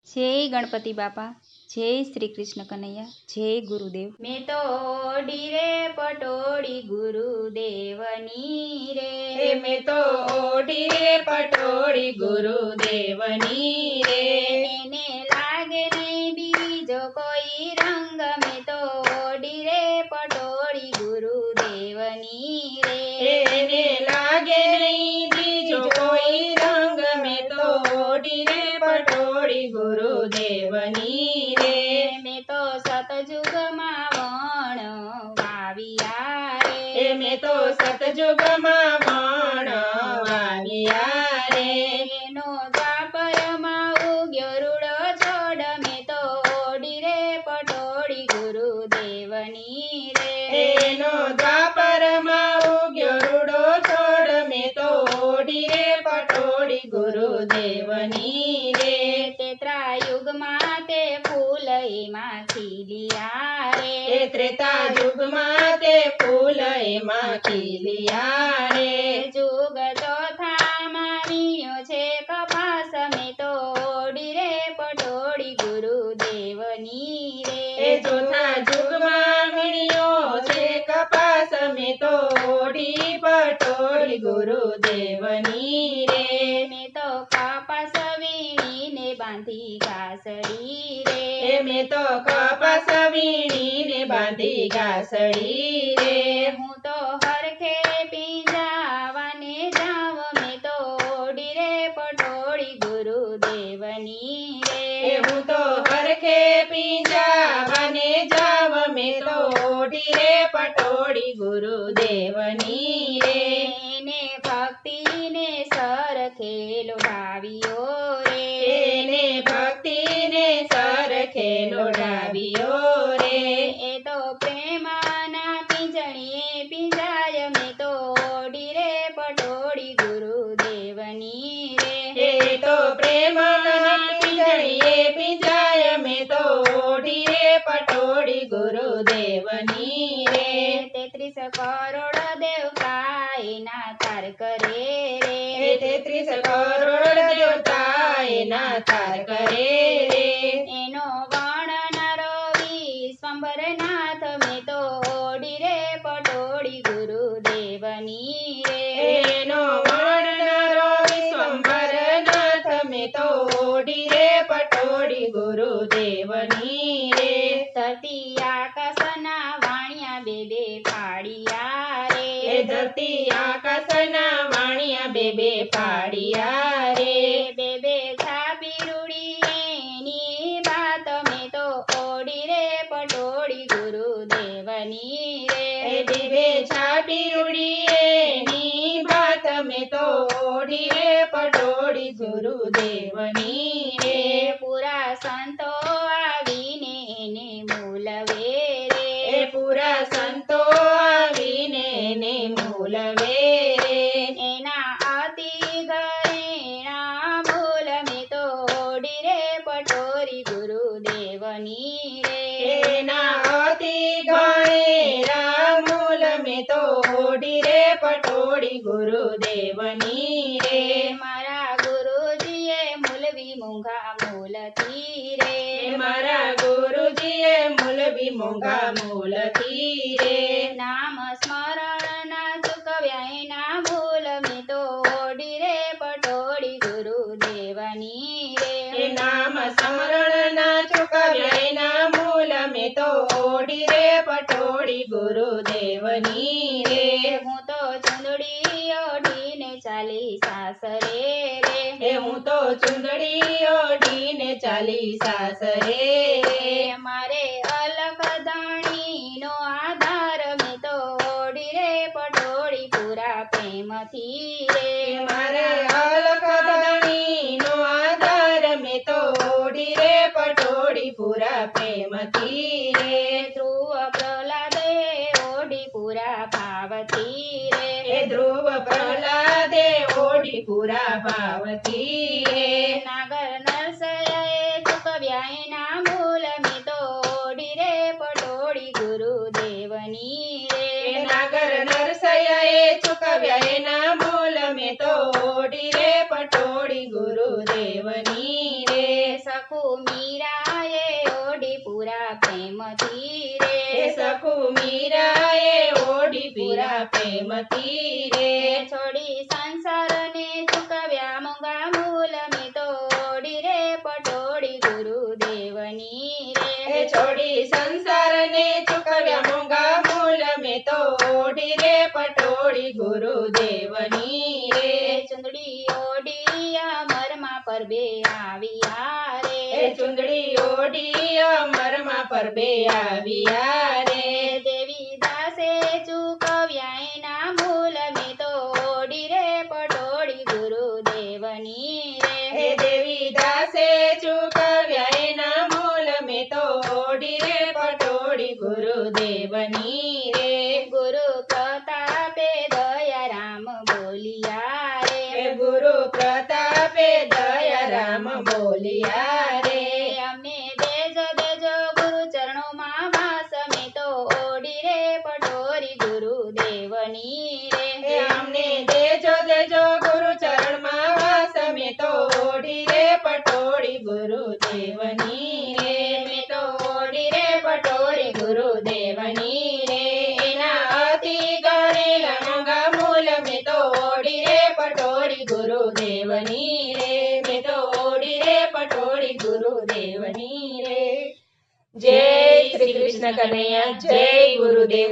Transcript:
જય ગણપતિ બાપા, જય શ્રી કૃષ્ણ કનૈયા, જય ગુરુદેવ। મેં તો ઓઢી રે પટોળી ગુરુદેવની રે, મેં તો ઓઢી રે પટોળી ગુરુદેવની રે। એને લાગે નહીં બીજો કોઈ રંગ, મેં તો ઓઢી રે પટોળી ગુરુદેવની રે, એને લાગે નહીં બીજો કોઈ રંગ, મેં તો ઓઢી રે પટોળી ગુરુદેવની રે। મેં તો સતયુગમાં વણ વાવ્યા રે, મેં તો સતયુગમાં વણ વાવ્યા રે। એનો દ્વાપરમાં ઉગ્યો રૂડો છોડ, મેં તો ઓઢી રે પટોળી ગુરુદેવની રે, એનો દ્વાપરમાં ઉગ્યો રૂડો છોડ, મેં તો ઓઢી રે પટોળી ગુરુદેવની રે। ત્રેતાયુગમાં તે ફૂલ એમાં ખીલ્યા રે, ત્રેતા યુગમાં તે ફૂલ એમાં ખીલ્યા રે। જુગ ચોથામાં વીણ્યો છે કપાસ, મેં તો ઓઢી રે પટોળી ગુરુદેવની રે, ચોથા યુગમાં વીણ્યો છે કપાસ, મેં તો ઓઢી પટોળી ગુરુદેવની રે। મેં તો કપાસ વીણીને બાંધી ઘાસડી રે, મેં તો કપાસ વીણીને બાંધી ઘાસડી રે। હું તો હરખે પીંજાવાને જાવ, મેં તો ઓઢી રે પટોળી ગુરુદેવની રે, હું તો હરખે પીંજાવાને જાવ, મેં તો ઓઢી રે પટોળી ગુરુદેવની રે। એને ભક્તિને સરખે લોઢાવ્યો રે, એને ભક્તિને સરખે લોઢાવ્યો રે। એ તો પ્રેમના પીંજણીએ પીંજાય, મેં તો ઓઢી રે પટોળી ગુરુદેવની રે, એ તો પ્રેમના પીંજણીએ પીંજાય, મેં તો ઓઢી રે પટોળી ગુરુદેવની રે। 33 કરોડ દેવતા એના તાર કરે રે, 33 કરોડ દેવતા એના તાર કરે રે। એનો વર્ણનારો વિશ્વંભરનાથ, મેં તો ઓઢી રે પટોળી ગુરુદેવની રે, એનો વર્ણનારો વિશ્વંભરનાથ, મેં તો ઓઢી રે પટોળી ગુરુદેવની રે। ધરતી આકાશના વાણિયા બે બે ફાડિયા રે, ધરતી આકાશના વાણિયા બે બે ફાડિયા રે। બે બે છાપી રૂડી એની વાત, મેં તો ઓઢી રે પટોળી ગુરુદેવની રે, બે બે છાપી રૂડી એની વાત, મેં તો ઓઢી રે પટોળી ગુરુદેવની રે। પૂરા સંતો આવીને એને મૂલવે રે, પૂરા સંતો આવીને એને મૂલવે રે। એના અતિ ઘરેણા મૂલ, મેં તો ઓઢી રે પટોળી ગુરુદેવની રે, એના અતિ ઘણેરા મૂલ, મેં તો ઓઢી રે પટોળી ગુરુદેવની રે। મારા ગુરુજીએ મૂલવી મૂંઘા મૂલથી રે, મારા ગુરુજીએ મૂલવી મોંઘા મૂલથી રે। નામ સ્મરણ ના ચૂકવ્યા એના મૂલ, મેં તો ઓઢી રે પટોળી ગુરુદેવની રે, નામ સ્મરણ ના ચૂકવ્યા એના મૂલ, મેં તો ઓઢી રે પટોળી ગુરુદેવની રે। હું તો ચૂંદડી ઓઢીને ચાલી સાસરે રે, હું તો ચૂંદડી ઓઢીને ચાલી સાસરે રે। મારે અલખ ધણીનો આધાર, મેં તો ઓઢી રે પટોળી પૂરા પ્રેમથી રે, મારા અલખ ધણીનો આધાર, મેં તો ઓઢી રે પટોળી પૂરા પ્રેમથી રે। ધ્રુવ પ્રહલાદે ઓઢી પૂરા ભાવથી રે, ધ્રુવ પ્રહલાદે ઓઢી પૂરા ભાવથી રે। નાગર નરસૈયાએ ચૂકવ્યા એના મૂલ, મેં તો ઓઢી રે પટોળી ગુરુદેવની રે, નાગર નરસૈયાએ ચૂકવ્યા એના મૂલ, મેં તો ઓઢી રે પટોળી ગુરુદેવની રે। સખુ મીરાએ ઓઢી પૂરા પ્રેમથી રે સખુ મીરાએ ઓઢી પૂરા પ્રેમથી રે છોડી સંસારને ચૂકવ્યા મોંઘા મૂલ મેં તો ઓઢી રે પટોળી ગુરુદેવની રે છોડી સંસારને ચૂકવ્યા મોંઘા મૂલ મેં તો ઓઢી રે પટોળી ગુરુદેવની રે ચુંદડી ઓઢી અમરમાં પરબે આવ્યા રે ચુંદડી ઓઢી અમરમાં પરબે આવ્યા રે દેવી દાસે ચૂકવ્યા એના મૂલ મેં તો ઓઢી રે પટોળી ગુરુદેવની હે રે દેવી દાસે ચૂકવ્યા એના મૂલ મેં તો ઓઢી રે પટોળી ગુરુદેવની રે ગુરુ પ્રતાપે દયારામ બોલિયા રે ગુરુ પ્રતાપે દયારામ બોલિયા રે અમને દેજો દેજો ગુરુ ચરણોમાં વાસ મેં તો ઓઢી રે પટોળી ગુરુદેવની હે રે અમને દેજો દેજો ગુરુ ચરણમાં વાસ મેં તો ઓઢી રે પટોળી ગુરુદેવની રે મેં તો ઓઢી રે પટોળી ગુરુદેવની રે એના અતિ ગણેલા મોંઘા મૂલ મેં તો ઓઢી રે પટોળી ગુરુદેવની રે મેં તો ઓઢી રે પટોળી ગુરુદેવની રે જય શ્રી કૃષ્ણ કનૈયા જય ગુરુદેવ